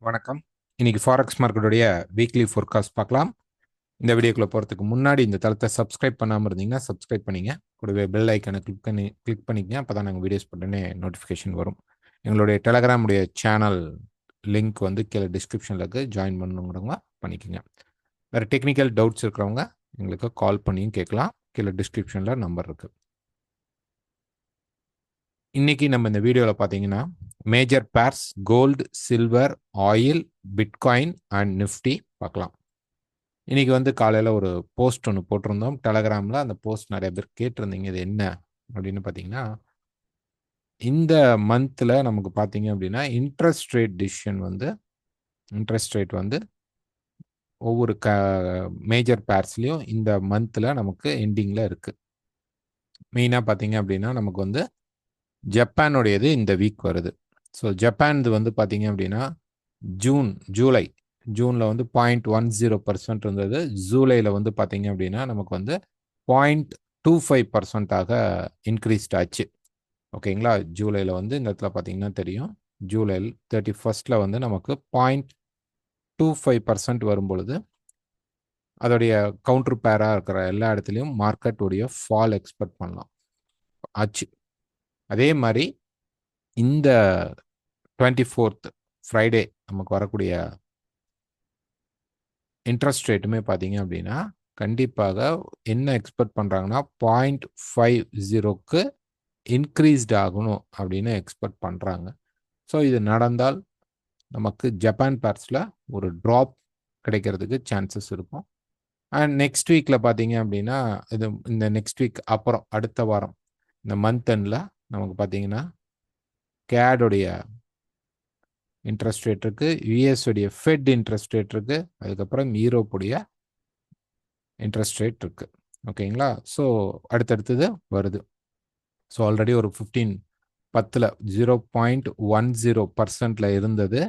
வணக்கம். இன்னைக்கு forex மார்க்கெட்டுடைய weekly forecast பார்க்கலாம். இந்த வீடியோக்குள்ள போறதுக்கு முன்னாடி இந்த தளத்தை சப்ஸ்கிரைப் பண்ணாம இருந்தீங்கன்னா சப்ஸ்கிரைப் பண்ணீங்க. கூடவே பெல் ஐக்கானை கிளிக் பண்ணிக்கங்க. அப்பதான் நாங்கள் வீடியோஸ் போட்டோன்னே நோட்டிஃபிகேஷன் வரும். எங்களுடைய டெலகிராம் உடைய சேனல் லிங்க் வந்து கீழே டிஸ்கிரிப்ஷனில் இருக்கு. ஜாயின் பண்ணணுங்கிறவங்க பண்ணிக்கோங்க. வேறு டெக்னிக்கல் டவுட்ஸ் இருக்கிறவங்க எங்களுக்கு கால் பண்ணியும் கேட்கலாம். கீழே டிஸ்கிரிப்ஷனில் நம்பர் இருக்கு. இன்னைக்கு நம்ம இந்த வீடியோவில் பார்த்தீங்கன்னா major pairs gold, silver, oil, bitcoin and Nifty பார்க்கலாம். இன்னைக்கு வந்து காலையில் ஒரு போஸ்ட் ஒன்று போட்டிருந்தோம் டெலகிராமில். அந்த போஸ்ட் நிறைய பேர் கேட்டிருந்தீங்க, இது என்ன அப்படின்னு பார்த்தீங்கன்னா, இந்த மந்தில் நமக்கு பார்த்தீங்க அப்படின்னா இன்ட்ரெஸ்ட் ரேட் வந்து ஒவ்வொரு மேஜர் பேர்ஸ்லையும் இந்த மந்தில் நமக்கு எண்டிங்கில் இருக்குது. மெயினாக பார்த்தீங்க அப்படின்னா நமக்கு வந்து ஜப்பானுடையது இந்த வீக் வருது. ஸோ ஜப்பான் வந்து பார்த்தீங்க அப்படின்னா ஜூனில் வந்து 0.10% இருந்தது. ஜூலையில் வந்து பார்த்தீங்க அப்படின்னா நமக்கு வந்து 0.25%ஆக இன்க்ரீஸ்ட் ஆச்சு. ஓகேங்களா? ஜூலையில் வந்து இந்த இடத்துல பார்த்தீங்கன்னா தெரியும், ஜூலை 31 வந்து நமக்கு 0.25% வரும்பொழுது அதோடைய கவுண்டர் பேராக இருக்கிற எல்லா இடத்துலையும் மார்க்கெட் உடைய ஃபால் எக்ஸ்பெக்ட் பண்ணலாம் ஆச்சு. அதே மாதிரி இந்த 24th ஃப்ரைடே நமக்கு வரக்கூடிய இன்ட்ரெஸ்ட் ரேட்டுமே பார்த்தீங்க அப்படின்னா கண்டிப்பாக என்ன எக்ஸ்பெக்ட் பண்ணுறாங்கன்னா 0.50க்கு இன்க்ரீஸ்ட் ஆகணும் அப்படின்னு எக்ஸ்பெக்ட் பண்ணுறாங்க. ஸோ இது நடந்தால் நமக்கு ஜப்பான் பேர்ஸில் ஒரு ட்ராப் கிடைக்கிறதுக்கு சான்சஸ் இருக்கும். அண்ட் நெக்ஸ்ட் வீக்கில் பார்த்தீங்க அப்படின்னா இந்த நெக்ஸ்ட் வீக் அப்புறம் அடுத்த வாரம் இந்த மந்த் எண்டில் நமக்கு பார்த்தீங்கன்னா கேடுடைய இன்ட்ரெஸ்ட் ரேட் இருக்கு, யூஎஸ் உடைய ஃபெட் இன்ட்ரெஸ்ட் ரேட் இருக்கு, அதுக்கப்புறம் யூரோப்புடைய இன்ட்ரெஸ்ட் ரேட் இருக்கு. ஓகேங்களா? ஸோ அடுத்தடுத்தது வருது. ஸோ ஆல்ரெடி ஒரு 10 0.10% இருந்தது.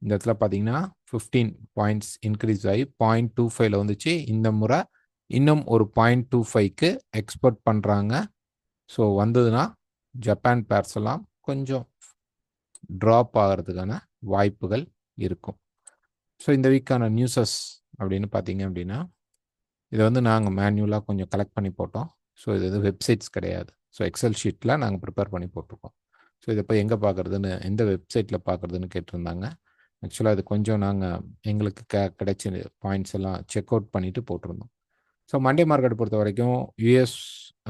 இந்த இடத்துல பார்த்தீங்கன்னா 15 பாயிண்ட்ஸ் இன்க்ரீஸ் ஆகி 0.25 வந்துச்சு. இந்த முறை இன்னும் ஒரு 0.25க்கு எக்ஸ்பெக்ட் பண்ணுறாங்க. ஸோ வந்ததுன்னா ஜப்பான் பேர்ஸ் எல்லாம் கொஞ்சம் ட்ராப் ஆகிறதுக்கான வாய்ப்புகள் இருக்கும். ஸோ இந்த வீக்கான நியூஸஸ் அப்படின்னு பார்த்தீங்க அப்படின்னா இதை வந்து நாங்கள் மேனுவலாக கொஞ்சம் கலெக்ட் பண்ணி போட்டோம். ஸோ இது வெப்சைட்ஸ் கிடையாது. ஸோ எக்ஸல் ஷீட்டில் நாங்கள் ப்ரிப்பேர் பண்ணி போட்டிருக்கோம். ஸோ இதை போய் எங்கே பார்க்குறதுன்னு, எந்த வெப்சைட்டில் பார்க்குறதுன்னு கேட்டிருந்தாங்க. ஆக்சுவலாக அது கொஞ்சம் நாங்கள் எங்களுக்கு கிடைச்ச பாயிண்ட்ஸ் எல்லாம் செக் அவுட் பண்ணிவிட்டு போட்டிருந்தோம். ஸோ மண்டே மார்க்கெட் பொறுத்த வரைக்கும் யூஎஸ்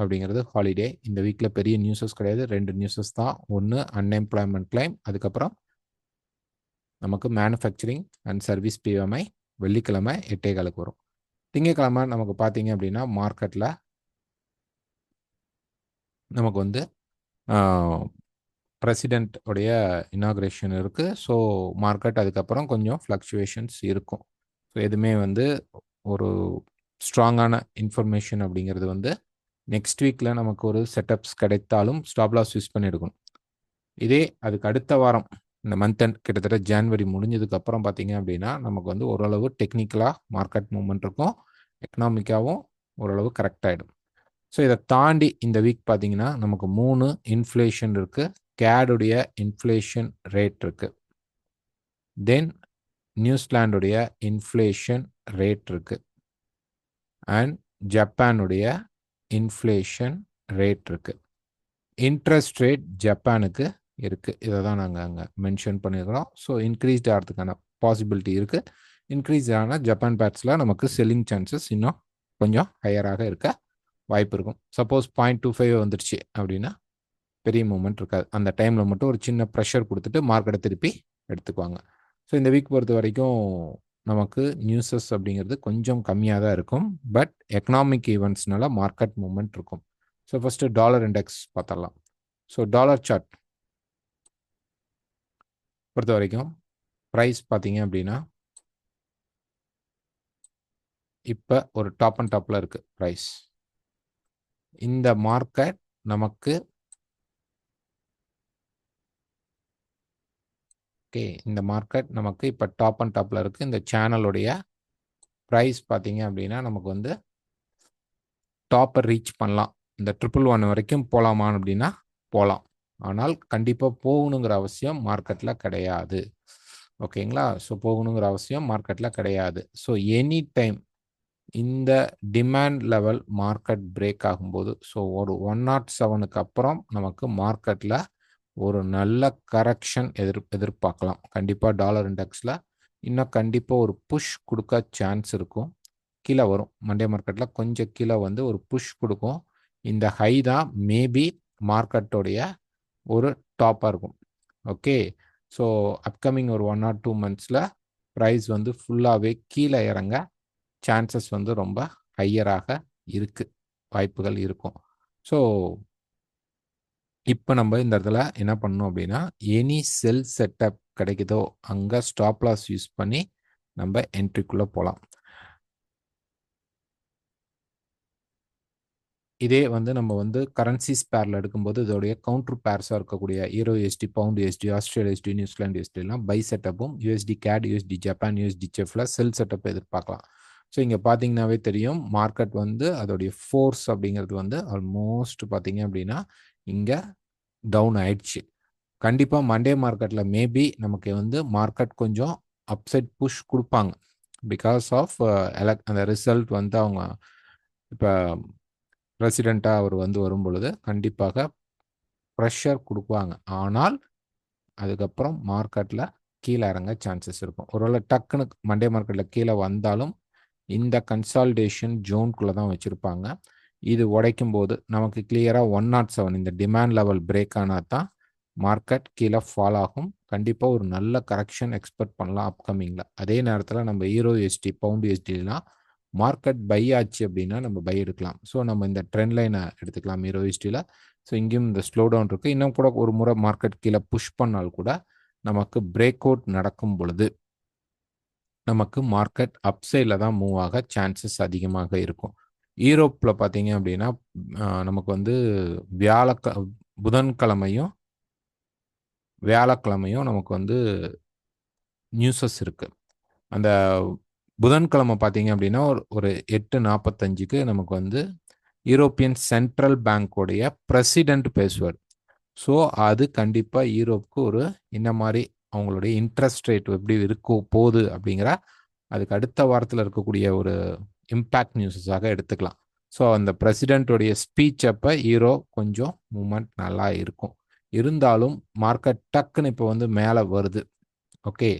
அப்படிங்கிறது ஹாலிடே. இந்த வீக்கில் பெரிய நியூஸஸ் கிடையாது. 2 நியூஸஸ் தான். ஒன்று அன்எம்ப்ளாய்மெண்ட் கிளைம், அதுக்கப்புறம் நமக்கு மேனுஃபேக்சரிங் அண்ட் சர்வீஸ் பிஎம்ஐ வெள்ளிக்கிழமை 8:15 வரும். திங்கக்கிழமை நமக்கு பார்த்தீங்க அப்படின்னா மார்க்கெட்டில் நமக்கு வந்து பிரசிடென்ட் உடைய இனாக்ரேஷன் இருக்குது. ஸோ மார்க்கெட் அதுக்கப்புறம் கொஞ்சம் ஃப்ளக்சுவேஷன்ஸ் இருக்கும். ஸோ எதுவுமே வந்து ஒரு ஸ்ட்ராங்கான இன்ஃபர்மேஷன் அப்படிங்கிறது வந்து நெக்ஸ்ட் வீக்கில் நமக்கு ஒரு செட்டப்ஸ் கிடைத்தாலும் ஸ்டாப் லாஸ் யூஸ் பண்ணி எடுக்கணும். இதே அதுக்கு அடுத்த வாரம் இந்த மந்த் எண்ட் கிட்டத்தட்ட ஜான்வரி முடிஞ்சதுக்கு அப்புறம் பார்த்தீங்க அப்படின்னா நமக்கு வந்து ஓரளவு டெக்னிக்கலாக மார்க்கெட் மூவ்மெண்ட் இருக்கும், எக்கனாமிக்காகவும் ஓரளவு கரெக்ட் ஆகிடும். ஸோ இதை தாண்டி இந்த வீக் பார்த்தீங்கன்னா நமக்கு 3 இன்ஃப்ளேஷன் இருக்கு. கேடுடைய இன்ஃப்ளேஷன் ரேட் இருக்கு, தென் நியூசிலாண்டுடைய இன்ஃப்ளேஷன் ரேட் இருக்கு, அண்ட் ஜப்பானுடைய இன்ஃப்ளேஷன் ரேட் இருக்கு. இன்ட்ரெஸ்ட் ரேட் ஜப்பானுக்கு இருக்குது. இதை தான் நாங்கள் அங்கே மென்ஷன் பண்ணியிருக்கிறோம். ஸோ இன்க்ரீஸ்ட் ஆகிறதுக்கான பாசிபிலிட்டி இருக்குது. இன்க்ரீஸ் ஆனால் ஜப்பான் பேர்ஸில் நமக்கு செல்லிங் சான்சஸ் இன்னும் கொஞ்சம் ஹையராக இருக்க வாய்ப்பு இருக்கும். சப்போஸ் 0.25 வந்துடுச்சு அப்படின்னா பெரிய மூமெண்ட் இருக்காது. அந்த டைமில் மட்டும் ஒரு சின்ன ப்ரெஷர் கொடுத்துட்டு மார்க்கெட்டை திருப்பி எடுத்துக்குவாங்க. ஸோ இந்த வீக் பொறுத்த வரைக்கும் நமக்கு நியூஸஸ் அப்படிங்கிறது கொஞ்சம் கம்மியாக தான் இருக்கும். பட் எக்கனாமிக் ஈவெண்ட்ஸ்னால மார்க்கெட் மூவ்மெண்ட் இருக்கும். ஸோ ஃபஸ்ட்டு டாலர் இண்டெக்ஸ் பார்த்துடலாம். ஸோ டாலர் சார்ட் பொறுத்த வரைக்கும் ப்ரைஸ் பார்த்தீங்க அப்படின்னா இப்போ ஒரு டாப் அண்ட் டாப்பில் இருக்குது ப்ரைஸ். இந்த மார்க்கெட் நமக்கு இந்த மார்க்கெட் நமக்கு இப்போ டாப் அண்ட் டாப்பில் இருக்குது. இந்த சேனலுடைய ப்ரைஸ் பார்த்தீங்க அப்படின்னா நமக்கு வந்து டாப்பை ரீச் பண்ணலாம். இந்த 111 வரைக்கும் போகலாமா அப்படின்னா போகலாம். ஆனால் கண்டிப்பாக போகணுங்கிற அவசியம் மார்க்கெட்டில் கிடையாது. ஓகேங்களா? ஸோ போகணுங்கிற அவசியம் மார்க்கெட்ல கிடையாது. ஸோ எனி டைம் இந்த டிமாண்ட் லெவல் மார்க்கெட் பிரேக் ஆகும்போது, ஸோ ஒரு 107க்கு அப்புறம் நமக்கு மார்க்கெட்ல ஒரு நல்ல கரெக்ஷன் எதிர்பார்க்கலாம். கண்டிப்பா டாலர் இண்டெக்ஸ்ல இன்னும் கண்டிப்பா ஒரு புஷ் குடுக்க சான்ஸ் இருக்கும். கீழ வரும். மண்டே மார்க்கெட்ல கொஞ்சம் கீழ வந்து ஒரு புஷ் குடுக்கும். இந்த ஹை தான் மேபி மார்க்கெட்டோடைய ஒரு டாப்பா இருக்கும். ஓகே. ஸோ அப்கமிங் ஒரு 1 ஆர் 2 மந்த்ஸ்ல பிரைஸ் வந்து ஃபுல்லாவே கீழ இறங்க சான்சஸ் வந்து ரொம்ப ஹையராக இருக்கு. வாய்ப்புகள் இருக்கும். ஸோ இப்ப நம்ம இந்த இடத்துல என்ன பண்ணணும் அப்படின்னா, எனி செல் செட்டப் கிடைக்குதோ, அங்க ஸ்டாப் லாஸ் யூஸ் பண்ணி நம்ம என்ட்ரிக்குள்ள போலாம். இதே வந்து நம்ம வந்து கரன்சிஸ் பேர்ல எடுக்கும்போது, இதோடைய கவுண்டர் பேர்ஸா இருக்கக்கூடிய euro USD, pound USD, Australia USD, New Zealand USD எல்லாம் பை செட்டப்பும், USD CAD, USD Japan, USD செஃப்ல செல் செட்டப் எதிர்பார்க்கலாம். ஸோ இங்க பார்த்தீங்கன்னாவே தெரியும், மார்க்கெட் வந்து அதோடைய ஃபோர்ஸ் அப்படிங்கிறது வந்து ஆல்மோஸ்ட் பார்த்தீங்க அப்படின்னா, இங்க டவுன் ஆயிடுச்சு. கண்டிப்பா மண்டே மார்க்கெட்ல மேபி நமக்கு வந்து மார்க்கெட் கொஞ்சம் அப்சைட் புஷ் குடுப்பாங்க. பிகாஸ் ஆஃப் அந்த ரிசல்ட் வந்து அவங்க இப்ப பிரசிடென்ட்டா அவர் வந்து வரும்பொழுது கண்டிப்பாக பிரஷர் குடுப்பாங்க. ஆனால் அதுக்கப்புறம் மார்க்கெட்ல கீழ இறங்க சான்சஸ் இருக்கும். ஒருவேள டக்குனு மண்டே மார்க்கெட்ல கீழ வந்தாலும் இந்த கன்சாலிடேஷன் ஜோன்குள்ள தான் வச்சிருப்பாங்க. இது உடைக்கும்போது நமக்கு கிளியரா 107 இந்த டிமாண்ட் லெவல் பிரேக் ஆனா தான் மார்க்கெட் கீழ ஃபால் ஆகும். கண்டிப்பா ஒரு நல்ல கரெக்ஷன் எக்ஸ்பெக்ட் பண்ணலாம் அப்கமிங்ல. அதே நேரத்துல நம்ம ஈரோ யுஎஸ்டி, பவுண்ட் யுஎஸ்டிலாம் மார்க்கெட் பை ஆச்சு அப்படின்னா நம்ம பை எடுக்கலாம். ஸோ நம்ம இந்த ட்ரெண்ட் லைன எடுத்துக்கலாம் ஈரோ யுஎஸ்டில. ஸோ இங்கேயும் இந்த ஸ்லோ டவுன் இருக்கு. இன்னும் கூட ஒரு முறை மார்க்கெட் கீழ புஷ் பண்ணால் கூட நமக்கு பிரேக் அவுட் நடக்கும் பொழுது நமக்கு மார்க்கெட் அப் சைட்ல தான் மூவ் ஆக சான்சஸ் அதிகமாக இருக்கும். யூரோப்ல பார்த்தீங்க அப்படின்னா, நமக்கு வந்து வியாழக்க புதன்கிழமையும், வியாழக்கிழமையும் நமக்கு வந்து நியூஸஸ் இருக்கு. அந்த புதன்கிழமை பார்த்தீங்க அப்படின்னா, ஒரு 8:45க்கு நமக்கு வந்து யூரோப்பியன் சென்ட்ரல் பேங்க் உடைய பிரசிடென்ட் பேசுவார். ஸோ, அது கண்டிப்பா யூரோப்க்கு ஒரு இந்த மாரி அவங்களுடைய இன்ட்ரெஸ்ட் ரேட் எப்படி போது அப்படிங்கிற அதுக்கு அடுத்த வாரத்துல இருக்கக்கூடிய ஒரு இம்பாக்ட் நியூஸஸாக எடுத்துக்கலாம். ஸோ, அந்த பிரசிடென்ட்டோடைய ஸ்பீச் அப்ப யூரோ கொஞ்சம் மூவ்மெண்ட் நல்லா இருக்கும். இருந்தாலும் மார்க்கெட் டக்குன்னு இப்ப வந்து மேல வருது. ஓகே.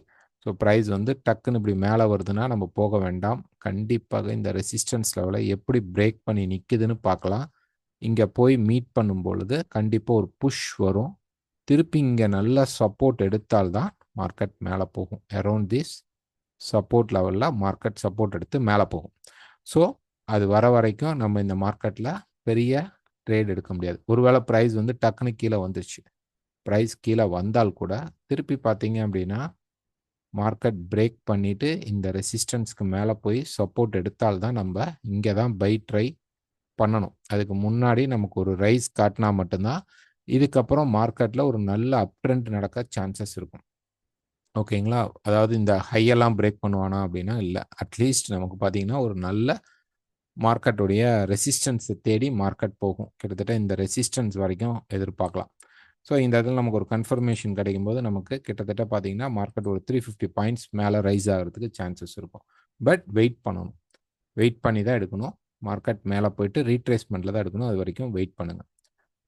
ஸோ, பிரைஸ் வந்து டக்குன்னு இப்படி மேல வருதுன்னா நம்ம போக வேண்டாம். கண்டிப்பாக இந்த ரெசிஸ்டன்ஸ் லெவல எப்படி பிரேக் பண்ணி நிக்குதுன்னு பார்க்கலாம். இங்க போய் மீட் பண்ணும்பொழுது கண்டிப்பா ஒரு புஷ் வரும். திருப்பி இங்க நல்ல சப்போர்ட் எடுத்தால் தான் மார்க்கெட் மேல போகும். அரவுண்ட் திஸ் சப்போர்ட் லெவல்ல மார்க்கெட் சப்போர்ட் எடுத்து மேல போகும். ஸோ, அது வர வரைக்கும் நம்ம இந்த மார்க்கெட்ல பெரிய ட்ரேட் எடுக்க முடியாது. ஒருவேளை பிரைஸ் வந்து டக்குன்னு கீழ வந்துருச்சு. பிரைஸ் கீழ வந்தால் கூட திருப்பி பார்த்தீங்க அப்படின்னா, மார்க்கெட் பிரேக் பண்ணிட்டு இந்த ரெசிஸ்டன்ஸ்க்கு மேல போய் சப்போர்ட் எடுத்தால் தான் நம்ப இங்க தான் பை ட்ரை பண்ணணும். அதுக்கு முன்னாடி நமக்கு ஒரு ரைஸ் காட்டினா மட்டும் தான், இதுக்கப்புறம் மார்க்கெட்ல ஒரு நல்ல அப் ட்ரெண்ட் நடக்க சான்சஸ் இருக்கும். ஓகேங்களா? அதாவது இந்த ஹை எல்லாம் பிரேக் பண்ணுவானா அப்படின்னா இல்ல. அட்லீஸ்ட் நமக்கு பார்த்தீங்கன்னா, ஒரு நல்ல மார்க்கெட்டுடைய ரெசிஸ்டன்ஸ தேடி மார்க்கெட் போகும். கிட்டத்தட்ட இந்த ரெசிஸ்டன்ஸ் வரைக்கும் எதிர்பார்க்கலாம். ஸோ, இந்த இடத்துல நமக்கு ஒரு கன்ஃபர்மேஷன் கிடைக்கும்போது, நமக்கு கிட்டத்தட்ட பார்த்தீங்கன்னா, மார்க்கெட் ஒரு 350 பாயிண்ட்ஸ் மேல ரைஸ் ஆகுறதுக்கு சான்சஸ் இருக்கும். பட் வெயிட் பண்ணணும். வெயிட் பண்ணி தான் எடுக்கணும். மார்க்கெட் மேல போயிட்டு ரீட்ரேஸ்மென்ட்ல தான் எடுக்கணும். அதுவரைக்கும் வெயிட் பண்ணுங்க.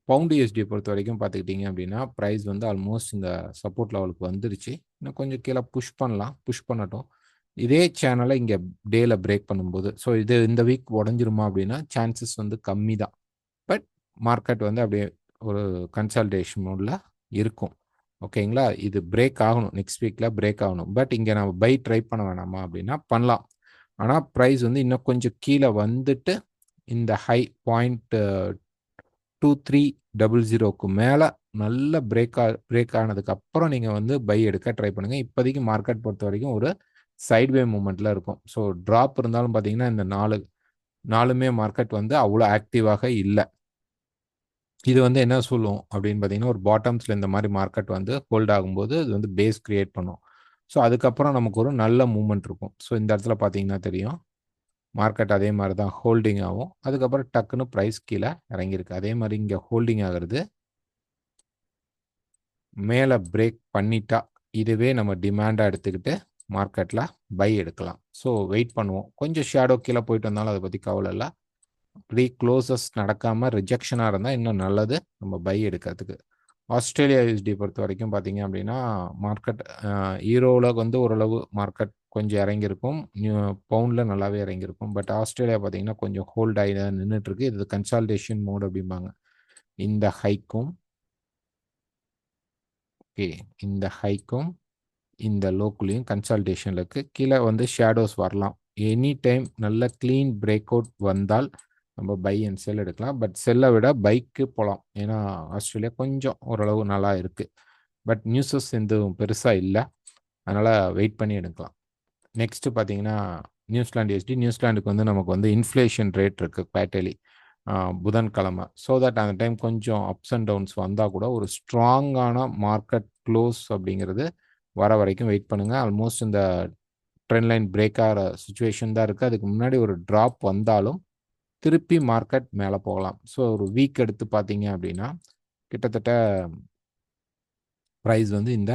பவுண்ட் யுஎஸ்டிய பொறுத்தவரைக்கும் பார்த்துக்கிட்டீங்க அப்படின்னா, பிரைஸ் வந்து ஆல்மோஸ்ட் இந்த சப்போர்ட் லெவலுக்கு வந்துருச்சு. இன்னும் கொஞ்சம் கீழ புஷ் பண்ணலாம். புஷ் பண்ணட்டும். இதே சேனல இங்க டேல பிரேக் பண்ணும்போது, ஸோ இது இந்த வீக் உடைஞ்சிருமா அப்படின்னா, சான்சஸ் வந்து கம்மி தான். பட் மார்க்கெட் வந்து அப்படியே ஒரு கன்சாலிடேஷன் மோட்ல இருக்கும். ஓகேங்களா? இது பிரேக் ஆகணும். நெக்ஸ்ட் வீக்ல பிரேக் ஆகணும். பட் இங்க நம்ம பை ட்ரை பண்ண வேணாமா அப்படின்னா பண்ணலாம். ஆனா பிரைஸ் வந்து இன்னும் கொஞ்சம் கீழ வந்துட்டு இந்த ஹை 0.2300க்கு மேல நல்ல பிரேக் ஆனதுக்கு அப்புறம் நீங்க வந்து பை எடுக்க ட்ரை பண்ணுங்க. இப்போதைக்கு மார்க்கெட் பொறுத்தவரைக்கும் ஒரு சைட்வே மூவ்மெண்ட்ல இருக்கும். ஸோ டிராப் இருந்தாலும் பார்த்தீங்கன்னா, இந்த 4மே மார்க்கெட் வந்து அவ்வளோ ஆக்டிவாக இல்ல. இது வந்து என்ன சொல்லும் அப்படின்னு பார்த்தீங்கன்னா, ஒரு பாட்டம்ஸ்ல இந்த மாரி மார்க்கெட் வந்து ஹோல்ட் ஆகும்போது, இது வந்து பேஸ் கிரியேட் பண்ணும். ஸோ அதுக்கப்புறம் நமக்கு ஒரு நல்ல மூவ்மெண்ட் இருக்கும். ஸோ இந்த இடத்துல பார்த்தீங்கன்னா தெரியும். மார்க்கெட் அதே மாரி தான் ஹோல்டிங் ஆகும். அதுக்கப்புறம் டக்குன்னு பிரைஸ் கீழ இறங்கியிருக்கு. அதே மாரி இங்க ஹோல்டிங் ஆகுறது. மேல பிரேக் பண்ணிட்டா, இதுவே நம்ம டிமாண்டாக எடுத்துக்கிட்டு மார்க்கெட்டில் பை எடுக்கலாம். ஸோ வெயிட் பண்ணுவோம். கொஞ்சம் ஷேடோ கீழே போயிட்டு வந்தாலும் அதை பற்றி கவலை இல்லை. ப்ரீ க்ளோசஸ் நடக்காமல் ரிஜெக்ஷனாக இருந்தால் இன்னும் நல்லது நம்ம பை எடுக்கிறதுக்கு. ஆஸ்திரேலியா யூஎஸ்டி பொறுத்த வரைக்கும் பார்த்தீங்க அப்படின்னா மார்க்கெட் ஈரோவில் வந்து ஓரளவு மார்க்கெட் கொஞ்சம் இறங்கியிருக்கும், பவுண்டில் நல்லாவே இறங்கியிருக்கும். பட் ஆஸ்திரேலியா பார்த்தீங்கன்னா கொஞ்சம் ஹோல்ட் ஆகி தான் நின்றுட்டுருக்கு. இது கன்சால்டேஷன் மோட் அப்படிம்பாங்க. இந்த ஹைக்கும் ஓகே, இந்த ஹைக்கும் இந்த லோக்குலையும் கன்சால்டேஷனில் இருக்குது. கீழே வந்து ஷேடோஸ் வரலாம். எனி டைம் நல்ல க்ளீன் பிரேக் அவுட் வந்தால் நம்ம பை அண்ட் செல் எடுக்கலாம். பட் செல்லை விட பைக்கு போகலாம். ஏன்னா ஆஸ்திரேலியா கொஞ்சம் ஓரளவு நல்லா இருக்குது. பட் நியூஸஸ் எதுவும் பெருசாக இல்லை. அதனால் வெயிட் பண்ணி எடுக்கலாம். நெக்ஸ்ட்டு பார்த்தீங்கன்னா நியூசிலாந்து யூஎஸ்டி. நியூசிலாண்டுக்கு வந்து நமக்கு வந்து இன்ஃப்ளேஷன் ரேட் இருக்குது குவார்ட்டர்லி புதன்கிழமை. ஸோ தட் அந்த டைம் கொஞ்சம் அப்ஸ் அண்ட் டவுன்ஸ் வந்தால் கூட ஒரு ஸ்ட்ராங்கான மார்க்கெட் க்ளோஸ் அப்படிங்கிறது வர வரைக்கும் வெயிட் பண்ணுங்கள். ஆல்மோஸ்ட் இந்த ட்ரெண்ட் லைன் பிரேக் ஆகிற சுச்சுவேஷன் தான் இருக்குது. அதுக்கு முன்னாடி ஒரு ட்ராப் வந்தாலும் திருப்பி மார்க்கெட் மேலே போகலாம். ஸோ ஒரு வீக் எடுத்து பார்த்தீங்க அப்படின்னா கிட்டத்தட்ட ப்ரைஸ் வந்து இந்த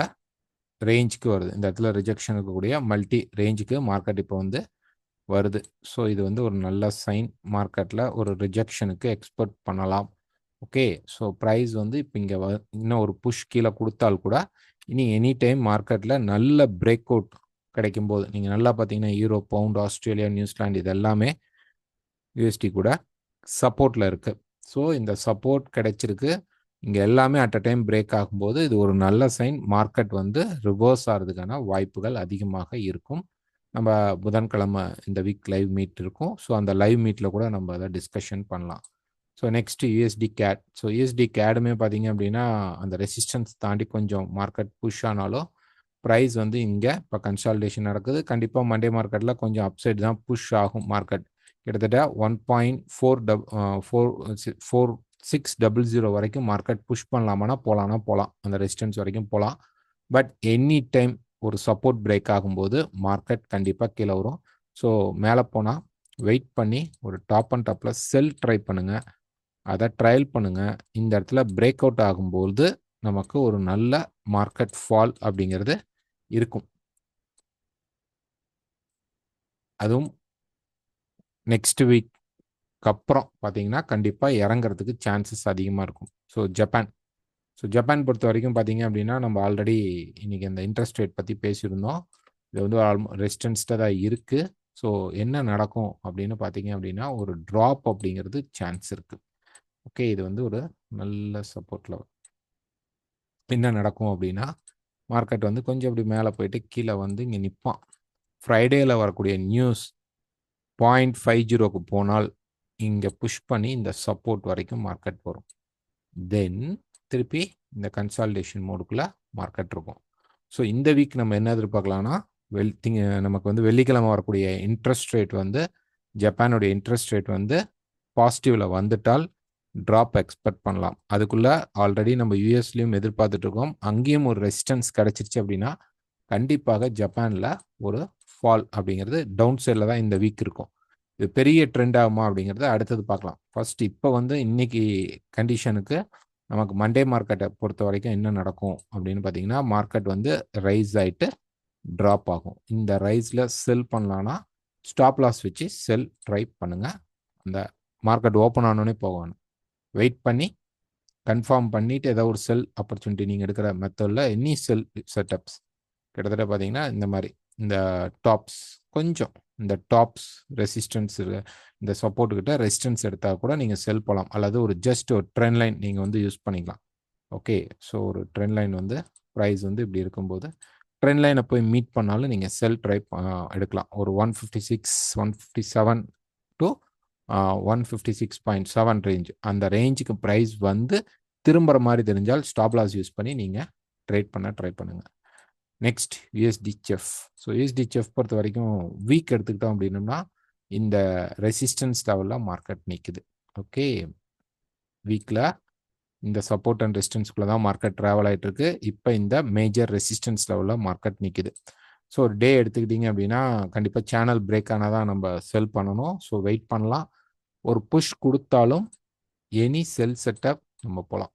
ரேஞ்சுக்கு வருது. இந்த இடத்துல ரிஜெக்ஷன் இருக்கக்கூடிய மல்டி ரேஞ்சுக்கு மார்க்கெட் இப்போ வந்து வருது. ஸோ இது வந்து ஒரு நல்ல சைன். மார்க்கெட்டில் ஒரு ரிஜெக்ஷனுக்கு எக்ஸ்பெக்ட் பண்ணலாம். ஓகே, ஸோ ப்ரைஸ் வந்து இப்போ இங்கே இன்னும் ஒரு புஷ் கீழே கொடுத்தால் கூட இனி எனி டைம் மார்க்கெட்டில் நல்ல பிரேக் அவுட் கிடைக்கும் போது நீங்கள் நல்லா பார்த்தீங்கன்னா யூரோ, பவுண்ட், ஆஸ்திரேலியா, நியூசிலாந்து இது எல்லாமே யூஎஸ்டி கூட சப்போர்ட்டில் இருக்குது. ஸோ இந்த சப்போர்ட் கிடைச்சிருக்கு. இங்கே எல்லாமே அட் அ டைம் பிரேக் ஆகும்போது இது ஒரு நல்ல சைன். மார்க்கெட் வந்து ரிவர்ஸ் ஆகிறதுக்கான வாய்ப்புகள் அதிகமாக இருக்கும். நம்ம புதன்கிழமை இந்த வீக் லைவ் மீட் இருக்கும். ஸோ அந்த லைவ் மீட்டில் கூட நம்ம அதை டிஸ்கஷன் பண்ணலாம். So next USD CAD. So USD கேடுமே பார்த்தீங்க அப்படின்னா அந்த ரெசிஸ்டன்ஸ் தாண்டி கொஞ்சம் மார்க்கெட் புஷ் ஆனாலும் ப்ரைஸ் வந்து இங்கே இப்போ கன்சால்டேஷன் நடக்குது. கண்டிப்பாக மண்டே மார்க்கெட்டில் கொஞ்சம் அப்சைட் தான் புஷ் ஆகும். மார்க்கெட் கிட்டத்தட்ட 1.4600 வரைக்கும் மார்க்கெட் புஷ் பண்ணலாமான்னா போகலாம். அந்த ரெசிஸ்டன்ஸ் வரைக்கும் போகலாம். பட் எனி டைம் ஒரு சப்போர்ட் பிரேக் ஆகும்போது மார்க்கெட் கண்டிப்பாக கீழே வரும். ஸோ மேலே போனால் வெயிட் பண்ணி ஒரு டாப் அண்ட் டாப்பில் செல் ட்ரை பண்ணுங்கள். அதை ட்ரையல் பண்ணுங்கள். இந்த இடத்துல பிரேக் அவுட் ஆகும்போது நமக்கு ஒரு நல்ல மார்க்கெட் ஃபால் அப்படிங்கிறது இருக்கும். அதுவும் நெக்ஸ்ட் வீக் அப்புறம் பார்த்தீங்கன்னா கண்டிப்பாக இறங்குறதுக்கு சான்சஸ் அதிகமாக இருக்கும். ஜப்பான் பொறுத்த வரைக்கும் பார்த்தீங்க அப்படின்னா நம்ம ஆல்ரெடி இன்னைக்கு அந்த இன்ட்ரெஸ்ட் ரேட் பற்றி பேசியிருந்தோம். இது வந்து ரெசிஸ்டன்ஸ்டாக தான் இருக்குது. ஸோ என்ன நடக்கும் அப்படின்னு பார்த்தீங்க அப்படின்னா ஒரு ட்ராப் அப்படிங்கிறது சான்ஸ் இருக்குது. ஓகே, இது வந்து ஒரு நல்ல சப்போர்ட் லெவல். என்ன நடக்கும் அப்படின்னா மார்க்கெட் வந்து கொஞ்சம் அப்படி மேலே போயிட்டு கீழே வந்து இங்கே நிற்பான். ஃப்ரைடேயில் வரக்கூடிய நியூஸ் 0.50க்கு போனால் இங்கே புஷ் பண்ணி இந்த சப்போர்ட் வரைக்கும் மார்க்கெட் வரும். தென் திருப்பி இந்த கன்சால்டேஷன் மோடுக்குள்ளே மார்க்கெட் இருக்கும். ஸோ இந்த வீக் நம்ம என்ன எதிர்பார்க்கலாம்னா நமக்கு வந்து வெள்ளிக்கிழமை வரக்கூடிய இன்ட்ரெஸ்ட் ரேட் வந்து ஜப்பானுடைய இன்ட்ரெஸ்ட் ரேட் வந்து பாசிட்டிவில் வந்துட்டால் ட்ராப் எக்ஸ்பெக்ட் பண்ணலாம். அதுக்குள்ளே ஆல்ரெடி நம்ம யூஎஸ்லேயும் எதிர்பார்த்துட்டு இருக்கோம். அங்கேயும் ஒரு ரெசிஸ்டன்ஸ் கிடச்சிருச்சு அப்படின்னா கண்டிப்பாக ஜப்பானில் ஒரு ஃபால் அப்படிங்கிறது டவுன் சைடில் தான் இந்த வீக் இருக்கும். இது பெரிய ட்ரெண்ட் ஆகுமா அப்படிங்கிறத அடுத்தது பார்க்கலாம். ஃபர்ஸ்ட் இப்போ வந்து இன்னைக்கு கண்டிஷனுக்கு நமக்கு மண்டே மார்க்கெட்டை பொறுத்த வரைக்கும் என்ன நடக்கும் அப்படின்னு பார்த்தீங்கன்னா மார்க்கெட் வந்து ரைஸ் ஆகிட்டு ட்ராப் ஆகும். இந்த ரைஸில் செல் பண்ணலான்னா ஸ்டாப் லாஸ் வச்சு செல் ட்ரை பண்ணுங்கள். அந்த மார்க்கெட் ஓப்பன் ஆனோடனே போகணும். வெயிட் பண்ணி கன்ஃபார்ம் பண்ணிவிட்டு ஏதாவது ஒரு செல் ஆப்பர்ச்சுனிட்டி நீங்கள் எடுக்கிற மெத்தடில் எனி செல் செட்டப்ஸ் கிட்டத்தட்ட பார்த்தீங்கன்னா இந்த மாதிரி இந்த டாப்ஸ் கொஞ்சம் இந்த டாப்ஸ் ரெசிஸ்டன்ஸ் இந்த சப்போர்ட் கிட்ட ரெசிஸ்டன்ஸ் எடுத்தால் கூட நீங்கள் செல் போகலாம். அல்லது ஒரு ஜஸ்ட் ஒரு ட்ரெண்ட் லைன் நீங்கள் வந்து யூஸ் பண்ணிக்கலாம். ஓகே, ஸோ ஒரு ட்ரெண்ட் லைன் வந்து ப்ரைஸ் வந்து இப்படி இருக்கும்போது ட்ரெண்ட் லைனை போய் மீட் பண்ணாலும் நீங்கள் செல் ட்ரை எடுக்கலாம். ஒரு 156 157 டு 156.7 ரேஞ்ச், அந்த ரேஞ்சுக்கு ப்ரைஸ் வந்து திரும்புகிற மாதிரி தெரிஞ்சால் ஸ்டாப் லாஸ் யூஸ் பண்ணி நீங்கள் ட்ரேட் பண்ண ட்ரை பண்ணுங்கள். நெக்ஸ்ட் யூஎஸ்டிஎஃப். ஸோ யூஎஸ்டிஎஃப் பொறுத்த வரைக்கும் வீக் எடுத்துக்கிட்டோம் அப்படின்னோம்னா இந்த ரெசிஸ்டன்ஸ் லெவலில் மார்க்கெட் நிற்குது. ஓகே, வீக்கில் இந்த சப்போர்ட் அண்ட் ரெசிஸ்டன்ஸ்குள்ளே தான் மார்க்கெட் ட்ராவல் ஆகிட்டு இருக்கு. இப்போ இந்த மேஜர் ரெசிஸ்டன்ஸ் லெவலில் மார்க்கெட் நிற்குது. ஸோ ஒரு டே எடுத்துக்கிட்டிங்க அப்படின்னா கண்டிப்பாக சேனல் பிரேக் ஆனால் தான் நம்ம செல் பண்ணணும். ஸோ வெயிட் பண்ணலாம். ஒரு புஷ் கொடுத்தாலும் எனி செல் செட்டப் நம்ம போகலாம்.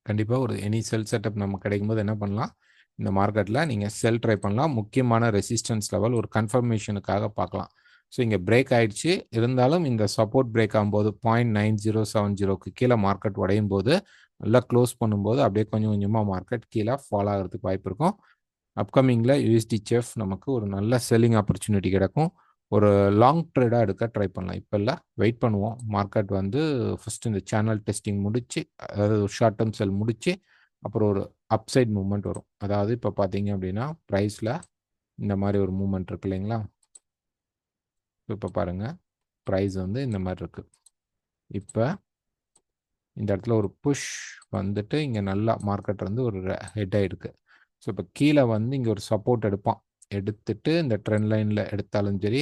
கண்டிப்பாக ஒரு எனி செல் செட்டப் நம்ம கிடைக்கும் போது என்ன பண்ணலாம், இந்த மார்க்கெட்டில் நீங்கள் செல் ட்ரை பண்ணலாம். முக்கியமான ரெசிஸ்டன்ஸ் லெவல் ஒரு கன்ஃபர்மேஷனுக்காக பார்க்கலாம். ஸோ இங்கே பிரேக் ஆயிடுச்சு, இருந்தாலும் இந்த சப்போர்ட் பிரேக் ஆகும்போது 0.9070க்கு கீழே மார்க்கெட் உடையும் போது நல்லா க்ளோஸ் பண்ணும்போது அப்படியே கொஞ்சம் கொஞ்சமாக மார்க்கெட் கீழே ஃபாலோ ஆகிறதுக்கு வாய்ப்பு இருக்கும். அப்கமிங்கில் USD-CHF நமக்கு ஒரு நல்ல செல்லிங் ஆப்பர்ச்சுனிட்டி கிடைக்கும். ஒரு லாங் ட்ரேடாக எடுக்க ட்ரை பண்ணலாம். இப்போ இல்லை, வெயிட் பண்ணுவோம். மார்க்கெட் வந்து ஃபஸ்ட்டு இந்த சேனல் டெஸ்டிங் முடிச்சு, அதாவது ஒரு ஷார்ட் டேர்ம் செல் முடிச்சு, அப்புறம் ஒரு அப்சைட் மூவ்மெண்ட் வரும். அதாவது இப்போ பார்த்தீங்க அப்படின்னா ப்ரைஸில் இந்த மாதிரி ஒரு மூவ்மெண்ட் இருக்கு இல்லைங்களா? இப்போ பாருங்கள், ப்ரைஸ் வந்து இந்த மாதிரி இருக்குது. இப்போ இந்த இடத்துல ஒரு புஷ் வந்துட்டு இங்கே நல்லா மார்க்கெட் வந்து ஒரு ஹெட் ஆகிருக்கு. ஸோ இப்போ கீழே வந்து இங்கே ஒரு சப்போர்ட் எடுப்பான். எடுத்துட்டு இந்த ட்ரெண்ட் லைனில் எடுத்தாலும் சரி,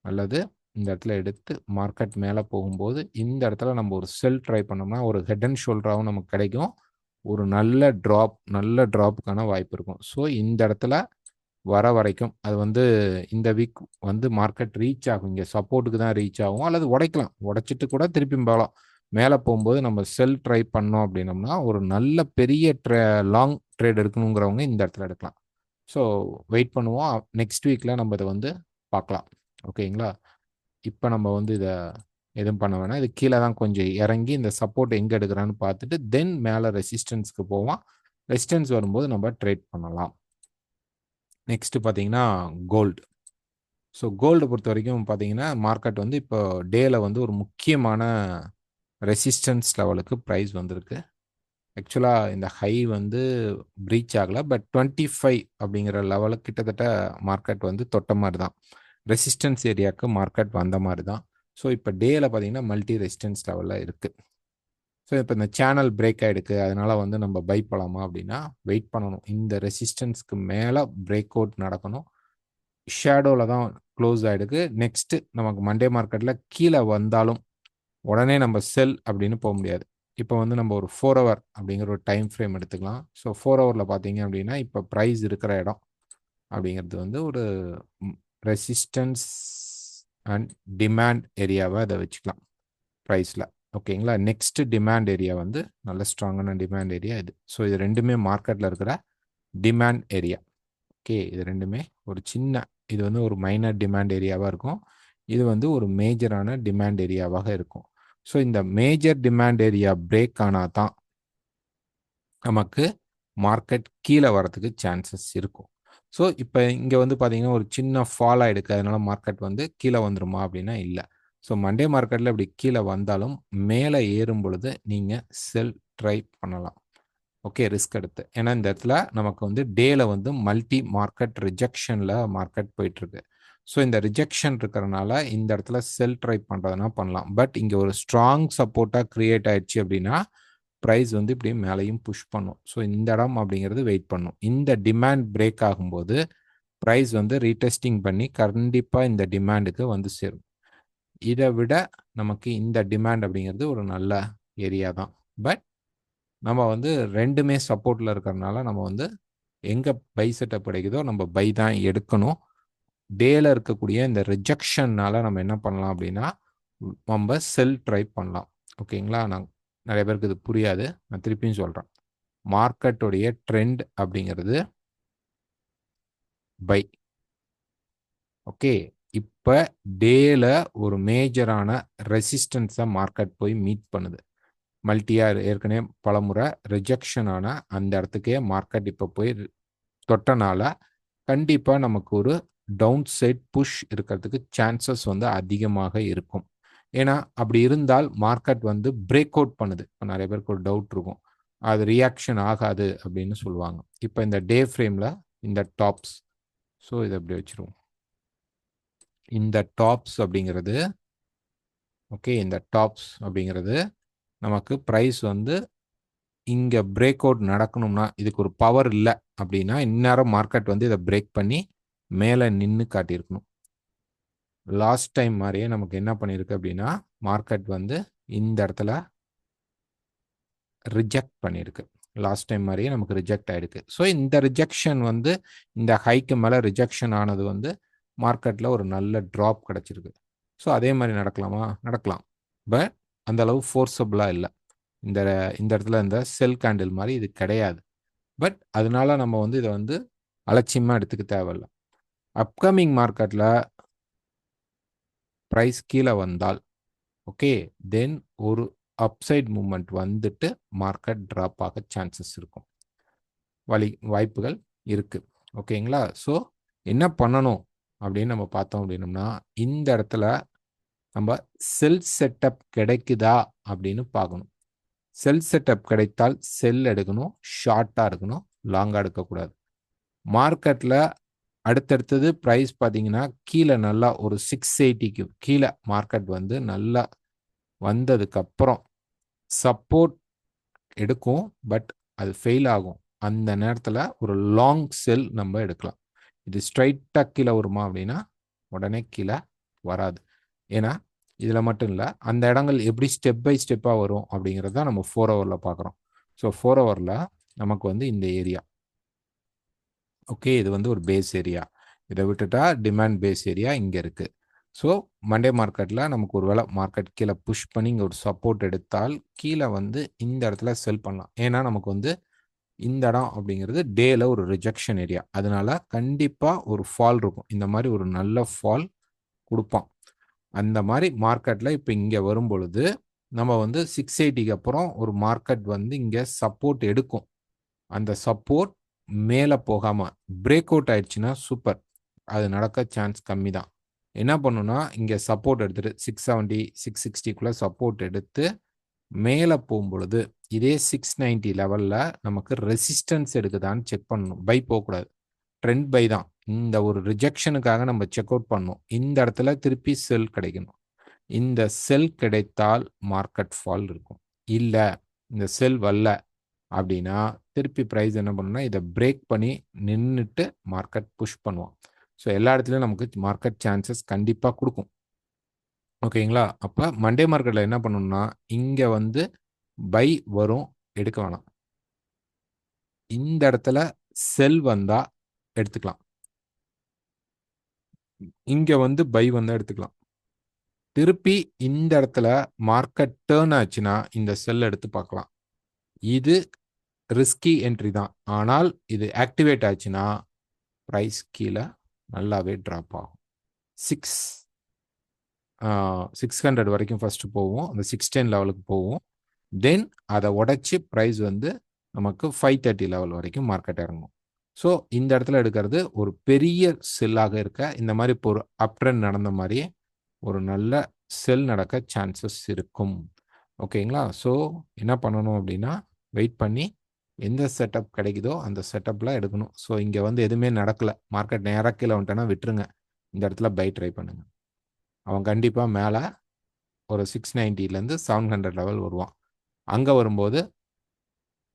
அல்லது இந்த இடத்துல எடுத்து மார்க்கெட் மேலே போகும்போது இந்த இடத்துல நம்ம ஒரு செல் ட்ரை பண்ணோம்னா ஒரு ஹெட் அண்ட் ஷோல்டராகவும் நமக்கு கிடைக்கும். ஒரு நல்ல ட்ராப்புக்கான வாய்ப்பு இருக்கும். ஸோ இந்த இடத்துல வர வரைக்கும் அது வந்து இந்த வீக் வந்து மார்க்கெட் ரீச் ஆகும். இங்கே சப்போர்ட்டுக்கு தான் ரீச் ஆகும், அல்லது உடைக்கலாம். உடைச்சிட்டு கூட திருப்பி போகலாம். மேலே போகும்போது நம்ம செல் ட்ரை பண்ணோம் அப்படின்னோம்னா ஒரு நல்ல பெரிய லாங் ட்ரேட் எடுக்கணுங்கிறவங்க இந்த இடத்துல எடுக்கலாம். ஸோ வெயிட் பண்ணுவோம். நெக்ஸ்ட் வீக்கில் நம்ம இதை வந்து பார்க்கலாம். ஓகேங்களா? இப்போ நம்ம வந்து இதை எதுவும் பண்ண வேணாம். இது கீழே தான் கொஞ்சம் இறங்கி இந்த சப்போர்ட் எங்கே எடுக்கிறான்னு பார்த்துட்டு தென் மேலே ரெசிஸ்டன்ஸ்க்கு போவோம். ரெசிஸ்டன்ஸ் வரும்போது நம்ம ட்ரேட் பண்ணலாம். நெக்ஸ்ட் பார்த்தீங்கன்னா கோல்டு. ஸோ கோல்டு பொறுத்த வரைக்கும் பார்த்தீங்கன்னா மார்க்கெட் வந்து இப்போ டேல வந்து ஒரு முக்கியமான ரெசிஸ்டன்ஸ் லெவலுக்கு ப்ரைஸ் வந்திருக்கு. ஆக்சுவலாக இந்த ஹை வந்து ப்ரீச் ஆகலை, பட் 25 அப்படிங்கிற லெவலுக்கு கிட்டத்தட்ட மார்க்கெட் வந்து தொட்ட மாதிரி தான். ரெசிஸ்டன்ஸ் ஏரியாவுக்கு மார்க்கெட் வந்த மாதிரி தான். ஸோ இப்போ டேல பார்த்தீங்கன்னா மல்டி ரெசிஸ்டன்ஸ் லெவலில் இருக்குது. ஸோ இப்போ இந்த சேனல் பிரேக் ஆகிடுக்கு, அதனால் வந்து நம்ம பை பண்ணலாமா அப்படின்னா வெயிட் பண்ணணும். இந்த ரெசிஸ்டன்ஸ்க்கு மேலே பிரேக் அவுட் நடக்கணும். ஷேடோவில் தான் க்ளோஸ் ஆகிடுக்கு. நெக்ஸ்ட்டு நமக்கு மண்டே மார்க்கெட்டில் கீழே வந்தாலும் உடனே நம்ம செல் அப்படின்னு போக முடியாது. இப்போ வந்து நம்ம ஒரு 4 ஹவர் அப்படிங்கிற ஒரு டைம் ஃப்ரேம் எடுத்துக்கலாம். ஸோ 4 ஹவரில் பார்த்தீங்க அப்படின்னா இப்போ ப்ரைஸ் இருக்கிற இடம் அப்படிங்கிறது வந்து ஒரு ரெசிஸ்டன்ஸ் அண்ட் டிமாண்ட் ஏரியாவை அதை வச்சுக்கலாம் ப்ரைஸில். ஓகேங்களா? நெக்ஸ்ட் டிமாண்ட் ஏரியா வந்து நல்ல ஸ்ட்ராங்கான டிமாண்ட் ஏரியா இது. ஸோ இது ரெண்டுமே மார்க்கெட்டில் இருக்கிற டிமாண்ட் ஏரியா. ஓகே, இது ரெண்டுமே ஒரு சின்ன, இது வந்து ஒரு மைனர் டிமாண்ட் ஏரியாவாக இருக்கும். இது வந்து ஒரு மேஜரான டிமாண்ட் ஏரியாவாக இருக்கும். ஸோ இந்த மேஜர் டிமாண்ட் ஏரியா பிரேக் ஆனால் தான் நமக்கு மார்க்கெட் கீழே வரதுக்கு சான்சஸ் இருக்கும். ஸோ இப்போ இங்கே வந்து பார்த்தீங்கன்னா ஒரு சின்ன ஃபால் ஆகிடுக்கு, அதனால மார்க்கெட் வந்து கீழே வந்துருமா அப்படின்னா இல்லை. ஸோ மண்டே மார்க்கெட்டில் இப்படி கீழே வந்தாலும் மேலே ஏறும் பொழுது நீங்கள் செல் ட்ரை பண்ணலாம். ஓகே, ரிஸ்க் எடுத்து. ஏன்னா இந்த இடத்துல நமக்கு வந்து டேல வந்து மல்டி மார்க்கெட் ரிஜெக்ஷனில் மார்க்கெட் போயிட்டுருக்கு. ஸோ இந்த ரிஜெக்ஷன் இருக்கிறனால இந்த இடத்துல செல் ட்ரை பண்ணுறதுனா பண்ணலாம். பட் இங்கே ஒரு ஸ்ட்ராங் சப்போர்ட்டாக க்ரியேட் ஆயிடுச்சு அப்படின்னா ப்ரைஸ் வந்து இப்படி மேலேயும் புஷ் பண்ணும். ஸோ இந்த இடம் அப்படிங்கிறது வெயிட் பண்ணும். இந்த டிமாண்ட் பிரேக் ஆகும்போது ப்ரைஸ் வந்து ரீடெஸ்டிங் பண்ணி கண்டிப்பாக இந்த டிமாண்டுக்கு வந்து சேரும். இதை விட நமக்கு இந்த டிமாண்ட் அப்படிங்கிறது ஒரு நல்ல ஏரியா தான். பட் நம்ம வந்து ரெண்டுமே சப்போர்ட்டில் இருக்கிறதுனால நம்ம வந்து எங்கே பை செட்டப் கிடைக்குதோ நம்ம பை தான் எடுக்கணும். டேல இருக்கக்கூடிய இந்த ரிஜெக்ஷன்னால நம்ம என்ன பண்ணலாம் அப்படின்னா நம்ம செல் ட்ரை பண்ணலாம். ஓகேங்களா? நான் நிறைய பேருக்கு இது புரியாது, நான் திருப்பியும் சொல்கிறேன். மார்க்கெட்டுடைய ட்ரெண்ட் அப்படிங்கிறது பை. ஓகே, இப்போ டேல ஒரு மேஜரான ரெசிஸ்டன்ஸை மார்க்கெட் போய் மீட் பண்ணுது. மல்டியார் ஏற்கனவே பலமுறை ரிஜெக்ஷன் ஆன அந்த இடத்துக்கே மார்க்கெட் இப்போ போய் தொட்டனால கண்டிப்பாக நமக்கு ஒரு டவுன் சைட் புஷ் இருக்கிறதுக்கு சான்சஸ் வந்து அதிகமாக இருக்கும். ஏன்னா அப்படி இருந்தால் மார்க்கெட் வந்து பிரேக் அவுட் பண்ணுது. இப்போ நிறைய பேருக்கு ஒரு டவுட் இருக்கும், அது ரியாக்ஷன் ஆகாது அப்படின்னு சொல்லுவாங்க. இப்போ இந்த டே ஃப்ரேமில் இந்த டாப்ஸ், ஸோ இதை அப்படி வச்சிருவோம். இந்த டாப்ஸ் அப்படிங்கிறது, ஓகே, இந்த டாப்ஸ் அப்படிங்கிறது நமக்கு ப்ரைஸ் வந்து இங்கே பிரேக் அவுட் நடக்கணும்னா இதுக்கு ஒரு பவர் இல்லை அப்படின்னா இந்நேரம் மார்க்கெட் வந்து இதை பிரேக் பண்ணி மேலே நின்று காட்டியிருக்கணும். லாஸ்ட் டைம் மாதிரியே நமக்கு என்ன பண்ணியிருக்கு அப்படின்னா மார்க்கெட் வந்து இந்த இடத்துல ரிஜெக்ட் பண்ணியிருக்கு. லாஸ்ட் டைம் மாதிரியே நமக்கு ரிஜெக்ட் ஆகிருக்கு. ஸோ இந்த ரிஜெக்ஷன் வந்து இந்த ஹைக்கு மேலே ரிஜெக்ஷன் ஆனது வந்து மார்க்கெட்டில் ஒரு நல்ல ட்ராப் கிடச்சிருக்கு. ஸோ அதே மாதிரி நடக்கலாமா? நடக்கலாம். பட் அந்த அளவு ஃபோர்ஸபுளாக இல்லை. இந்த இந்த இடத்துல இந்த செல் கேண்டில் மாதிரி இது கிடையாது. பட் அதனால நம்ம வந்து இதை வந்து அலட்சியமாக எடுத்துக்க தேவையில்லை. அப்கமிங் மார்க்கெட்டில் ப்ரைஸ் கீழே வந்தால் ஓகே, தென் ஒரு அப்சைட் மூமெண்ட் வந்துட்டு மார்க்கெட் ட்ராப் ஆக சான்சஸ் இருக்கும், வாய்ப்புகள் இருக்கு. ஓகேங்களா? ஸோ என்ன பண்ணணும் அப்படின்னு நம்ம பார்த்தோம் அப்படின்னோம்னா, இந்த இடத்துல நம்ம செல் செட்டப் கிடைக்குதா அப்படின்னு பார்க்கணும். செல் செட்டப் கிடைத்தால் செல் எடுக்கணும், ஷார்ட்டாக இருக்கணும், லாங்காக எடுக்கக்கூடாது. மார்க்கெட்டில் அடுத்தடுத்தது ப்ரைஸ் பார்த்தீங்கன்னா கீழே நல்லா ஒரு 680க்கு கீழே மார்க்கெட் வந்து நல்லா வந்ததுக்கப்புறம் சப்போர்ட் எடுக்கும், பட் அது ஃபெயில் ஆகும். அந்த நேரத்தில் ஒரு லாங் செல் நம்ம எடுக்கலாம். இது ஸ்ட்ரைட்டாக கீழே வருமா அப்படின்னா உடனே கீழே வராது. ஏன்னா இதில் மட்டும் இல்லை, அந்த இடங்கள் எப்படி ஸ்டெப் பை ஸ்டெப்பாக வரும் அப்படிங்கிறது தான் நம்ம 4 ஹவரில் பார்க்குறோம். ஸோ 4 ஹவரில் நமக்கு வந்து இந்த ஏரியா ஓகே, இது வந்து ஒரு பேஸ் ஏரியா. இதை விட்டுட்டா டிமாண்ட் பேஸ் ஏரியா இங்கே இருக்குது. ஸோ மண்டே மார்க்கெட்டில் நமக்கு ஒரு வேளை மார்க்கெட் கீழே புஷ் பண்ணி இங்கே ஒரு சப்போர்ட் எடுத்தால் கீழே வந்து இந்த இடத்துல செல் பண்ணலாம். ஏன்னா நமக்கு வந்து இந்த இடம் அப்படிங்கிறது டேல ஒரு ரிஜெக்ஷன் ஏரியா. அதனால கண்டிப்பாக ஒரு ஃபால் இருக்கும். இந்த மாதிரி ஒரு நல்ல ஃபால் கொடுப்பான். அந்த மாதிரி மார்க்கெட்டில் இப்போ இங்கே வரும் பொழுது நம்ம வந்து 680க்கு அப்புறம் ஒரு மார்க்கெட் வந்து இங்கே சப்போர்ட் எடுக்கும். அந்த சப்போர்ட் மேலே போகாமல் பிரேக் அவுட் ஆயிடுச்சுன்னா சூப்பர், அது நடக்க சான்ஸ் கம்மி தான். என்ன பண்ணுன்னா இங்கே சப்போர்ட் எடுத்துட்டு 670 660க்குள்ளே சப்போர்ட் எடுத்து மேலே போகும்பொழுது இதே 690 லெவலில் நமக்கு ரெசிஸ்டன்ஸ் எடுக்குதான்னு செக் பண்ணணும். பை போகக்கூடாது, ட்ரெண்ட் பை தான். இந்த ஒரு ரிஜெக்ஷனுக்காக நம்ம செக் அவுட் பண்ணணும். இந்த இடத்துல திருப்பி செல் கிடைக்கணும். இந்த செல் கிடைத்தால் மார்க்கெட் ஃபால் இருக்கும். இல்லை இந்த செல் வரல அப்படின்னா திருப்பி ப்ரைஸ் என்ன பண்ணணும்னா இதை பிரேக் பண்ணி நின்றுட்டு மார்க்கெட் புஷ் பண்ணுவோம். ஸோ எல்லா இடத்துலையும் நமக்கு மார்க்கெட் சான்சஸ் கண்டிப்பாக கொடுக்கும். ஓகேங்களா? அப்போ மண்டே மார்க்கெட்டில் என்ன பண்ணணும்னா இங்கே வந்து பை வரும், எடுக்க வேணாம். இந்த இடத்துல செல் வந்தா எடுத்துக்கலாம். இங்க வந்து பை வந்தா எடுத்துக்கலாம். திருப்பி இந்த இடத்துல மார்க்கெட் டேர்ன் ஆச்சுன்னா இந்த செல் எடுத்து பார்க்கலாம். இது ரிஸ்கி என்ட்ரி தான். ஆனால் இது ஆக்டிவேட் ஆச்சுன்னா ப்ரைஸ் கீழே நல்லாவே ட்ராப் ஆகும். 600 வரைக்கும் ஃபர்ஸ்ட் போவோம், அந்த 610 லெவலுக்கு போவோம். தென் அதை உடைச்சி ப்ரைஸ் வந்து நமக்கு 530 லெவல் வரைக்கும் மார்க்கெட் இறங்கும். ஸோ இந்த இடத்துல எடுக்கிறது ஒரு பெரிய செல்லாக இருக்க, இந்த மாதிரி இப்போ ஒரு அப் ட்ரெண்ட் நடந்த மாதிரியே ஒரு நல்ல செல் நடக்க சான்சஸ் இருக்கும். ஓகேங்களா? ஸோ என்ன பண்ணணும் அப்படின்னா வெயிட் பண்ணி எந்த செட்டப் கிடைக்குதோ அந்த செட்டப்பில் எடுக்கணும். ஸோ இங்கே வந்து எதுவுமே நடக்கலை, மார்க்கெட் நேராக கீழே வந்துட்டேன்னா விட்டுருங்க. இந்த இடத்துல பை ட்ரை பண்ணுங்க. அவன் கண்டிப்பாக மேலே ஒரு 690லேருந்து 700 லெவல் வருவான். அங்கே வரும்போது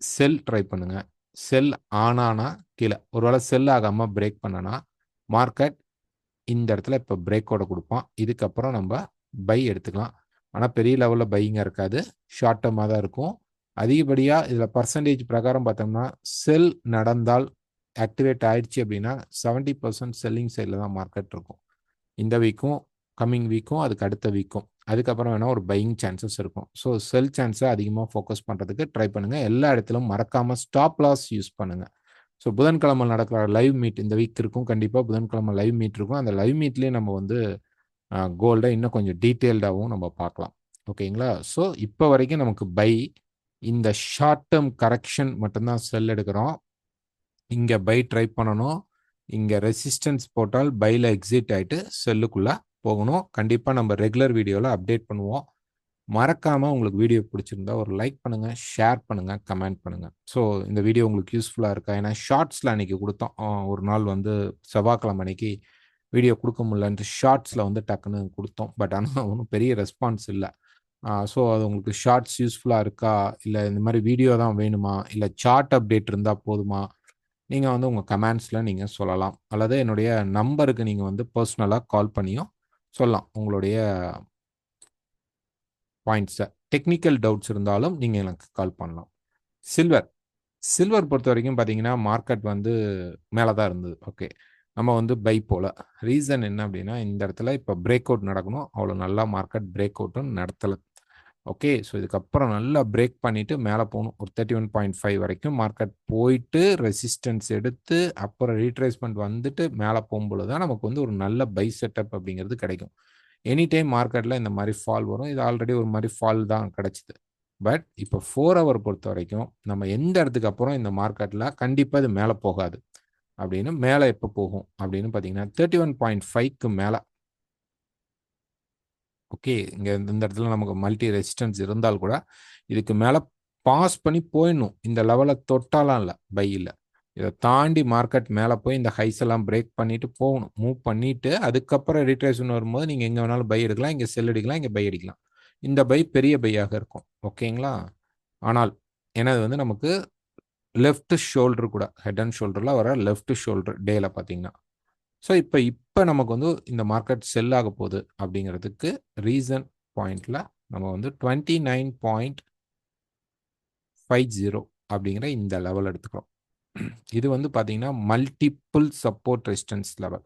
செல் ட்ரை பண்ணுங்க. செல் ஆனானா கீழே, ஒருவேளை செல் ஆகாமல் பிரேக் பண்ணனா மார்க்கெட் இந்த இடத்துல இப்போ பிரேக்கோட கொடுப்பான். இதுக்கப்புறம் நம்ம பை எடுத்துக்கலாம். ஆனால் பெரிய லெவலில் பையிங்க இருக்காது, ஷார்ட் டேர்மாக தான் இருக்கும். அதிகப்படியாக இதில் பர்சன்டேஜ் பிரகாரம் பார்த்தோம்னா செல் நடந்தால் ஆக்டிவேட் ஆயிடுச்சு அப்படின்னா 70% செல்லிங் சைடில் தான் மார்க்கெட் இருக்கும். இந்த வீக்கும் கம்மிங் வீக்கும் அதுக்கு அடுத்த வீக்கும் அதுக்கப்புறம் வேணால் ஒரு பையிங் சான்சஸ் இருக்கும். ஸோ செல் சான்ஸை அதிகமாக ஃபோக்கஸ் பண்ணுறதுக்கு ட்ரை பண்ணுங்கள். எல்லா இடத்திலும் மறக்காமல் ஸ்டாப் லாஸ் யூஸ் பண்ணுங்கள். ஸோ புதன்கிழமை நடக்கிற லைவ் மீட் இந்த வீக் இருக்கும். கண்டிப்பாக புதன்கிழமை லைவ் மீட் இருக்கும். அந்த லைவ் மீட்லேயே நம்ம வந்து கோல்டை இன்னும் கொஞ்சம் டீட்டெயில்டாகவும் நம்ம பார்க்கலாம். ஓகேங்களா? ஸோ இப்போ வரைக்கும் நமக்கு பை இந்த ஷார்ட் டேர்ம் கரெக்ஷன் மட்டும்தான் செல் எடுக்கிறோம். இங்கே பை ட்ரை பண்ணணும். இங்கே ரெசிஸ்டன்ஸ் போட்டால் பையில் எக்ஸிட் ஆகிட்டு செல்லுக்குள்ளே போகணும். கண்டிப்பாக நம்ம ரெகுலர் வீடியோவில் அப்டேட் பண்ணுவோம். மறக்காமல் உங்களுக்கு வீடியோ பிடிச்சிருந்தா ஒரு லைக் பண்ணுங்கள், ஷேர் பண்ணுங்கள், கமெண்ட் பண்ணுங்கள். ஸோ இந்த வீடியோ உங்களுக்கு யூஸ்ஃபுல்லாக இருக்கா? ஏன்னா ஷார்ட்ஸில் அன்றைக்கி கொடுத்தோம். ஒரு நாள் வந்து செவ்வாய்க்கிழமை அன்னைக்கு வீடியோ கொடுக்க முடியலன்ட்டு ஷார்ட்ஸில் வந்து டக்குன்னு கொடுத்தோம். பட் ஆனால் ஒன்றும் பெரிய ரெஸ்பான்ஸ் இல்லை. ஸோ அது உங்களுக்கு ஷார்ட்ஸ் யூஸ்ஃபுல்லாக இருக்கா, இல்லை இந்த மாதிரி வீடியோ தான் வேணுமா, இல்லை சார்ட் அப்டேட் இருந்தால் போதுமா, நீங்கள் வந்து உங்கள் கமெண்ட்ஸில் நீங்கள் சொல்லலாம். அல்லது என்னுடைய நம்பருக்கு நீங்கள் வந்து பர்சனலாக கால் பண்ணியும் சொல்லலாம். உங்களுடைய பாயிண்ட்ஸை, டெக்னிக்கல் டவுட்ஸ் இருந்தாலும் நீங்கள் எனக்கு கால் பண்ணலாம். சில்வர் பொறுத்த வரைக்கும் பார்த்தீங்கன்னா மார்க்கெட் வந்து மேலே தான் இருந்தது. ஓகே, நம்ம வந்து பை போல். ரீசன் என்ன அப்படின்னா இந்த இடத்துல இப்போ பிரேக் அவுட் நடக்கணும். அவ்வளோ நல்லா மார்க்கெட் பிரேக் அவுட்டும் நடத்தலை. ஓகே. ஸோ இதுக்கப்புறம் நல்லா பிரேக் பண்ணிட்டு மேலே போகணும். ஒரு 31.5 வரைக்கும் மார்க்கெட் போயிட்டு ரெசிஸ்டன்ஸ் எடுத்து அப்புறம் ரீட்ரேஸ்மெண்ட் வந்துட்டு மேலே போகும்பொழுது தான் நமக்கு வந்து ஒரு நல்ல பை செட்டப் அப்படிங்கிறது கிடைக்கும். எனி டைம் மார்க்கெட்டில் இந்த மாதிரி ஃபால் வரும். இது ஆல்ரெடி ஒரு மாதிரி ஃபால் தான் கிடைச்சிது. பட் இப்போ 4 ஹவர் பொறுத்த வரைக்கும் நம்ம எந்த இடத்துக்கு அப்புறம் இந்த மார்க்கெட்டில் கண்டிப்பாக இது மேலே போகாது அப்படின்னு மேலே எப்போ போகும் அப்படின்னு பார்த்தீங்கன்னா 31.5க்கு மேலே. ஓகே. இங்கே இந்த இடத்துல நமக்கு மல்டி ரெசிஸ்டன்ஸ் இருந்தால் கூட இதுக்கு மேலே பாஸ் பண்ணி போயிடணும். இந்த லெவலை தொட்டாலாம் இல்லை, பை இல்லை. இதை தாண்டி மார்க்கெட் மேலே போய் இந்த ஹைஸ் எல்லாம் பிரேக் பண்ணிட்டு போகணும். மூவ் பண்ணிட்டு அதுக்கப்புறம் ரீட்ரேஷன் வரும்போது நீங்கள் எங்கே வேணாலும் பை எடுக்கலாம், இங்கே செல் அடிக்கலாம், இங்கே பை அடிக்கலாம். இந்த பை பெரிய பையாக இருக்கும். ஓகேங்களா? ஆனால் ஏன்னா அது வந்து நமக்கு லெஃப்ட் ஷோல்டர் கூட, ஹெட் அண்ட் ஷோல்டரில் வர லெஃப்ட் ஷோல்டர் டேல பார்த்தீங்கன்னா. ஸோ இப்போ நமக்கு வந்து இந்த மார்க்கெட் செல் ஆக போகுது அப்படிங்கிறதுக்கு ரீசன் பாயிண்ட்ல நம்ம வந்து 29.50 அப்படிங்கிற இந்த லெவல் எடுத்துக்கிறோம். இது வந்து பார்த்தீங்கன்னா multiple support resistance level.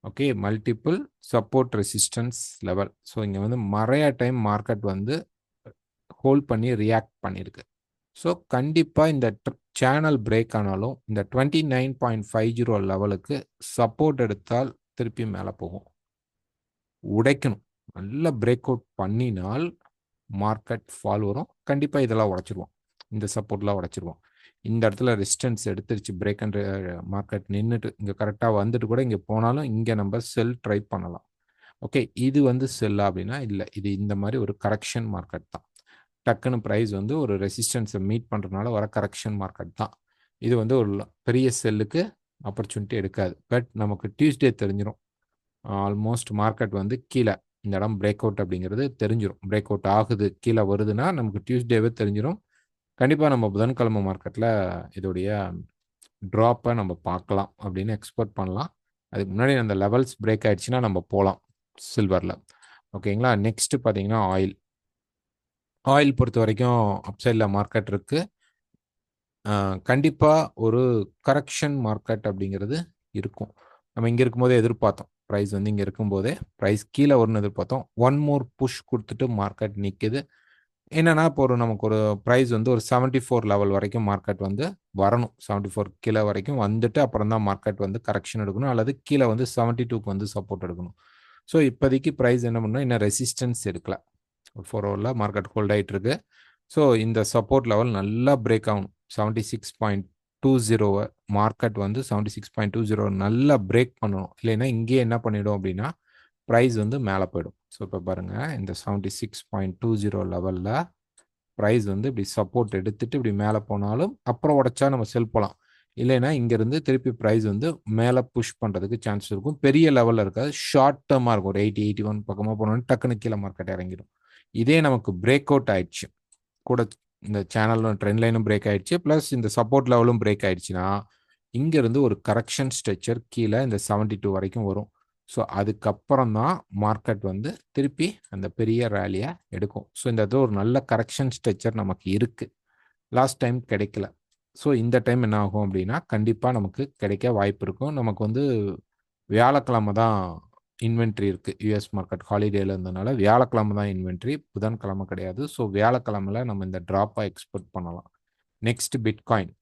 Okay, multiple support resistance level. So இங்கே வந்து நிறைய டைம் மார்க்கெட் வந்து ஹோல்ட் பண்ணி ரியாக்ட் பண்ணியிருக்கு. ஸோ கண்டிப்பாக இந்த சேனல் பிரேக் ஆனாலும் இந்த 29.50 லெவலுக்கு சப்போர்ட் எடுத்தால் திருப்பி மேலே போகும். உடைக்கணும். நல்ல பிரேக் அவுட் பண்ணினால் மார்க்கெட் ஃபால் வரும். கண்டிப்பாக இதெல்லாம் உடைச்சிருவோம். இந்த சப்போர்ட்லாம் உடைச்சிருவோம். இந்த இடத்துல ரெசிஸ்டன்ஸ் எடுத்துருச்சு. பிரேக் அண்ட் மார்க்கெட் நின்றுட்டு இங்கே கரெக்டாக வந்துட்டு கூட இங்கே போனாலும் இங்கே நம்ம செல் ட்ரை பண்ணலாம். ஓகே, இது வந்து செல்லா அப்படின்னா இல்லை, இது இந்த மாதிரி ஒரு கரெக்ஷன் மார்க்கெட் தான். டக்குன்னு ப்ரைஸ் வந்து ஒரு ரெசிஸ்டன்ஸை மீட் பண்ணுறதுனால வர கரெக்ஷன் மார்க்கெட் தான். இது வந்து ஒரு பெரிய செல்லுக்கு ஆப்பர்ச்சுனிட்டி எடுக்காது. பட் நமக்கு டியூஸ்டே தெரிஞ்சிடும். ஆல்மோஸ்ட் மார்க்கெட் வந்து கீழே இந்த இடம் பிரேக் அவுட் அப்படிங்கிறது தெரிஞ்சிடும். பிரேக் அவுட் ஆகுது, கீழே வருதுன்னா நமக்கு டியூஸ்டேவே தெரிஞ்சிடும். கண்டிப்பாக நம்ம புதன்கிழமை மார்க்கெட்டில் இதோடைய ட்ராப்பை நம்ம பார்க்கலாம் அப்படின்னு எக்ஸ்பெக்ட் பண்ணலாம். அதுக்கு முன்னாடி அந்த லெவல்ஸ் பிரேக் ஆயிடுச்சுன்னா நம்ம போகலாம் சில்வரில். ஓகேங்களா? நெக்ஸ்ட் பார்த்தீங்கன்னா ஆயில். ஆயில் பொறுத்த வரைக்கும் அப்சைடில் மார்க்கெட் இருக்குது. கண்டிப்பாக ஒரு கரெக்ஷன் மார்க்கெட் அப்படிங்கிறது இருக்கும். நம்ம இங்கே இருக்கும்போதே எதிர்பார்த்தோம். ப்ரைஸ் வந்து இங்கே இருக்கும்போதே ப்ரைஸ் கீழே வரும்னு எதிர்பார்த்தோம். ஒன் மோர் புஷ் கொடுத்துட்டு மார்க்கெட் நிற்குது. என்னன்னா இப்போ நமக்கு ஒரு ப்ரைஸ் வந்து ஒரு 74 லெவல் வரைக்கும் மார்க்கெட் வந்து வரணும். 74 கீழே வரைக்கும் வந்துட்டு அப்புறம் தான் மார்க்கெட் வந்து கரெக்ஷன் எடுக்கணும், அல்லது கீழே வந்து 72க்கு வந்து சப்போர்ட் எடுக்கணும். ஸோ இப்போதைக்கு ப்ரைஸ் என்ன பண்ணணும், இன்னும் ரெசிஸ்டன்ஸ் எடுக்கல. 4 ஹவரில் மார்க்கெட் ஹோல்ட் ஆகிட்டு இருக்கு. ஸோ இந்த சப்போர்ட் லெவல் நல்லா பிரேக் ஆகணும். 76.20 மார்க்கெட் வந்து 76.20 நல்லா பிரேக் பண்ணணும். இல்லைன்னா இங்கேயே என்ன பண்ணிடும் அப்படின்னா ப்ரைஸ் வந்து மேலே போயிடும். ஸோ இப்போ பாருங்கள், இந்த 76.20 லெவலில் ப்ரைஸ் வந்து இப்படி சப்போர்ட் எடுத்துட்டு இப்படி மேலே போனாலும் அப்புறம் உடைச்சா நம்ம செல் போகலாம். இல்லைன்னா இங்கேருந்து திருப்பி ப்ரைஸ் வந்து மேலே புஷ் பண்ணுறதுக்கு சான்ஸ் இருக்கும். பெரிய லெவலில் இருக்காது, ஷார்ட் டேர்மாக இருக்கும். ஒரு 80, 81 பக்கமாக போனோன்னு டக்குன்னு கீழே மார்க்கெட் இறங்கிடும். இதே நமக்கு பிரேக் அவுட் ஆயிடுச்சு கூட, இந்த சேனலும் ட்ரெண்ட் லைனும் பிரேக் ஆயிடுச்சு, ப்ளஸ் இந்த சப்போர்ட் லெவலும் பிரேக் ஆயிடுச்சுன்னா இங்கேருந்து ஒரு கரெக்ஷன் ஸ்ட்ரெச்சர் கீழே இந்த 72 வரைக்கும் வரும். ஸோ அதுக்கப்புறம் தான் மார்க்கெட் வந்து திருப்பி அந்த பெரிய ரேலியை எடுக்கும். ஸோ இந்த இடத்துல ஒரு நல்ல கரெக்ஷன் ஸ்ட்ரெச்சர் நமக்கு இருக்குது. லாஸ்ட் டைம் கிடைக்கல. ஸோ இந்த டைம் என்ன ஆகும் அப்படின்னா கண்டிப்பாக நமக்கு கிடைக்க வாய்ப்பு இருக்கும். நமக்கு வந்து வியாழக்கிழமை தான் இன்வென்ட்ரி இருக்குது. யூஎஸ் மார்க்கெட் ஹாலிடேல இருந்ததுனால வியாழக்கிழமை தான் இன்வென்ட்ரி, புதன்கிழமை கிடையாது. ஸோ வியாழக்கிழமையில் நம்ம இந்த ட்ராப்பை எக்ஸ்பெக்ட் பண்ணலாம். Next bitcoin.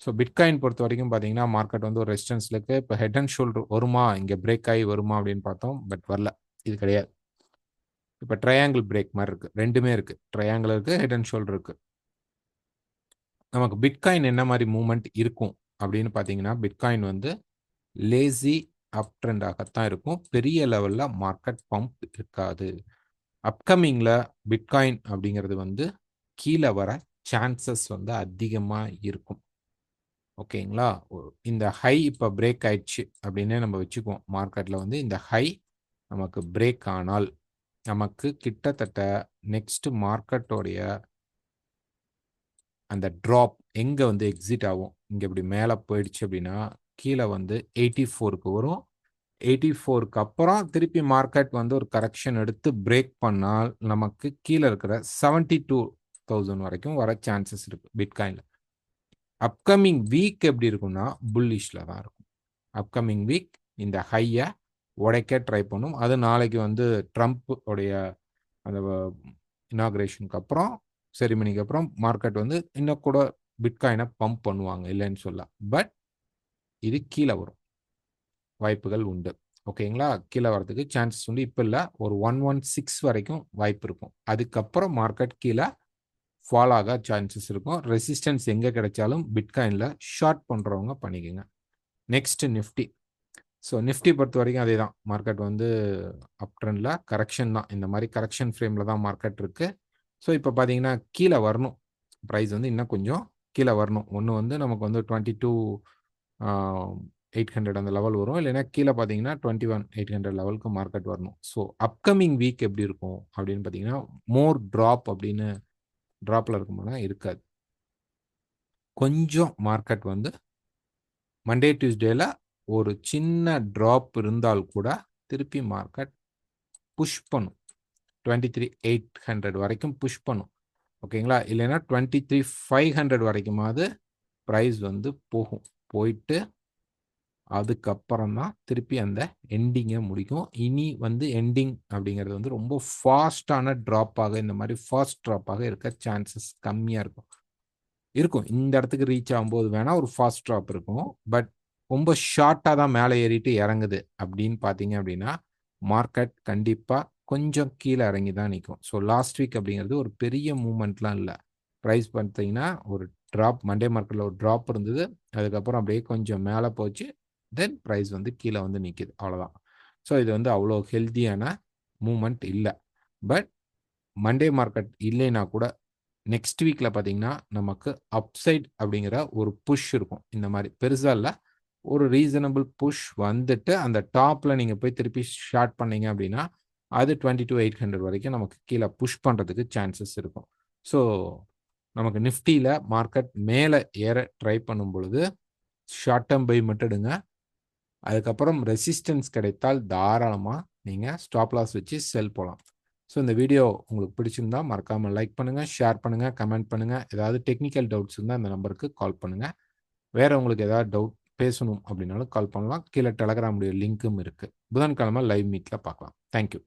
ஸோ பிட்காயின் பொறுத்த வரைக்கும் பார்த்தீங்கன்னா மார்க்கெட் வந்து ஒரு ரெசிஸ்டன்ஸில் இருக்குது. இப்போ ஹெட் அண்ட் ஷோல்டர் வருமா, இங்கே பிரேக் ஆகி வருமா அப்படின்னு பார்த்தோம், பட் வரல. இது கிடையாது. இப்போ ட்ரையாங்கிள் பிரேக் மாதிரி இருக்குது. ரெண்டுமே இருக்குது. ட்ரையாங்கிள் இருக்குது, ஹெட் அண்ட் ஷோல்டர் இருக்குது. நமக்கு பிட்காயின் என்ன மாதிரி மூவ்மெண்ட் இருக்கும் அப்படின்னு பார்த்தீங்கன்னா பிட்காயின் வந்து லேசி அப் ட்ரெண்டாகத்தான் இருக்கும். பெரிய லெவலில் மார்க்கெட் பம்ப் இருக்காது. அப்கமிங்கில் பிட்காயின் அப்படிங்கிறது வந்து கீழே வர சான்சஸ் வந்து அதிகமாக இருக்கும். ஓகேங்களா? இந்த ஹை இப்போ பிரேக் ஆயிடுச்சு அப்படின்னே நம்ம வச்சுக்குவோம். மார்க்கெட்டில் வந்து இந்த ஹை நமக்கு பிரேக் ஆனால் நமக்கு கிட்டத்தட்ட நெக்ஸ்ட் மார்க்கெட்டோடைய அந்த ட்ராப் எங்கே வந்து எக்ஸிட் ஆகும், இங்கே இப்படி மேலே போயிடுச்சு அப்படின்னா கீழே வந்து 84க்கு வரும். 84க்கு அப்புறம் திருப்பி மார்க்கெட் வந்து ஒரு கரெக்ஷன் எடுத்து பிரேக் பண்ணால் நமக்கு கீழே இருக்கிற 72,000 வரைக்கும் வர சான்சஸ் இருக்கு பிட்காயினில். அப்கமிங் வீக் எப்படி இருக்கும்னா புல்லிஷில் தான் இருக்கும். அப்கமிங் வீக் இந்த ஹையை உடைக்க ட்ரை பண்ணும். அது நாளைக்கு வந்து ட்ரம்ப் உடைய அந்த இனாகிரேஷனுக்கு அப்புறம் செரிமனிக்கு அப்புறம் மார்க்கெட் வந்து இன்னும் கூட பிட்காயினை பம்ப் பண்ணுவாங்க, இல்லைன்னு சொல்ல. பட் இது கீழே வரும் வாய்ப்புகள் உண்டு. ஓகேங்களா? கீழே வரதுக்கு சான்சஸ் உண்டு. இப்போ இல்லை, ஒரு 116 வரைக்கும் வாய்ப்பு இருக்கும். அதுக்கப்புறம் மார்க்கெட் கீழே ஃபால் ஆக சான்சஸ் இருக்கும். ரெசிஸ்டன்ஸ் எங்கே கிடைச்சாலும் பிட்காயினில் ஷார்ட் பண்ணுறவங்க பண்ணிக்கோங்க. Next Nifty. ஸோ நிஃப்டி பொறுத்த வரைக்கும் அதே தான். மார்க்கெட் வந்து அப் ட்ரெண்டில் கரெக்ஷன் தான். இந்த மாதிரி கரெக்ஷன் ஃப்ரேமில் தான் மார்க்கெட் இருக்குது. ஸோ இப்போ பார்த்தீங்கன்னா கீழே வரணும். ப்ரைஸ் வந்து இன்னும் கொஞ்சம் கீழே வரணும். ஒன்று வந்து நமக்கு வந்து 22,800 அந்த லெவல் வரும். இல்லைன்னா கீழே பார்த்தீங்கன்னா 21,800 லெவலுக்கு மார்க்கெட் வரணும். ஸோ அப்கமிங் வீக் எப்படி இருக்கும் அப்படின்னு பார்த்தீங்கன்னா, மோர் ட்ராப் அப்படின்னு ட்ராப்பில் இருக்குமானா இருக்காது. கொஞ்சம் மார்க்கெட் வந்து மண்டே டியூஸ்டேல ஒரு சின்ன ட்ராப் இருந்தால் கூட திருப்பி மார்க்கெட் புஷ் பண்ணும். 23,800 வரைக்கும் புஷ் பண்ணும். ஓகேங்களா? இல்லைன்னா 23,500 வரைக்குமாவது ப்ரைஸ் வந்து போகும். போயிட்டு அதுக்கப்புறம் தான் திருப்பி அந்த எண்டிங்கை முடிக்கும். இனி வந்து எண்டிங் அப்படிங்கிறது வந்து ரொம்ப ஃபாஸ்டான ட்ராப்பாக, இந்த மாதிரி ஃபாஸ்ட் ட்ராப்பாக இருக்க சான்சஸ் கம்மியாக இருக்கும். இந்த இடத்துக்கு ரீச் ஆகும்போது வேணால் ஒரு ஃபாஸ்ட் ட்ராப் இருக்கும். பட் ரொம்ப ஷார்ட்டாக தான் மேலே ஏறிட்டு இறங்குது அப்படின்னு பார்த்தீங்க அப்படின்னா, மார்க்கெட் கண்டிப்பாக கொஞ்சம் கீழே இறங்கி தான் நிற்கும். ஸோ லாஸ்ட் வீக் அப்படிங்கிறது ஒரு பெரிய மூமெண்ட்லாம் இல்லை. ப்ரைஸ் பார்த்தீங்கன்னா ஒரு ட்ராப், மண்டே மார்க்கெட்டில் ஒரு ட்ராப் இருந்தது. அதுக்கப்புறம் அப்படியே கொஞ்சம் மேலே போச்சு. தென் ப்ரைஸ் வந்து கீழே வந்து நிற்கிது, அவ்வளோதான். ஸோ இது வந்து அவ்வளோ ஹெல்த்தியான மூமெண்ட் இல்லை. பட் மண்டே மார்க்கெட் இல்லைன்னா கூட நெக்ஸ்ட் வீக்கில் பார்த்தீங்கன்னா நமக்கு அப்சைட் அப்படிங்கிற ஒரு புஷ் இருக்கும். இந்த மாதிரி பெருசாக இல்லை, ஒரு ரீசனபிள் புஷ் வந்துட்டு அந்த டாப்பில் நீங்கள் போய் திருப்பி ஷார்ட் பண்ணீங்க அப்படின்னா அது 22,800 வரைக்கும் நமக்கு கீழே புஷ் பண்ணுறதுக்கு சான்சஸ் இருக்கும். ஸோ நமக்கு நிஃப்டியில் மார்க்கெட் மேலே ஏற ட்ரை பண்ணும் பொழுது ஷார்ட் டேர்ம் பை மட்டும் எடுங்க. அதுக்கப்புறம் ரெசிஸ்டன்ஸ் கிடைத்தால் தாராளமாக நீங்கள் ஸ்டாப் லாஸ் வச்சு செல் போகலாம். ஸோ இந்த வீடியோ உங்களுக்கு பிடிச்சிருந்தா மறக்காமல் லைக் பண்ணுங்கள், ஷேர் பண்ணுங்கள், கமெண்ட் பண்ணுங்கள். ஏதாவது டெக்னிக்கல் டவுட்ஸ் இருந்தால் இந்த நம்பருக்கு கால் பண்ணுங்கள். வேறு உங்களுக்கு ஏதாவது டவுட் பேசணும் அப்படின்னாலும் கால் பண்ணலாம். கீழே டெலகிராமுடைய லிங்க்கும் இருக்குது. புதன்கிழமை லைவ் மீட்டில் பார்க்கலாம். தேங்க்யூ.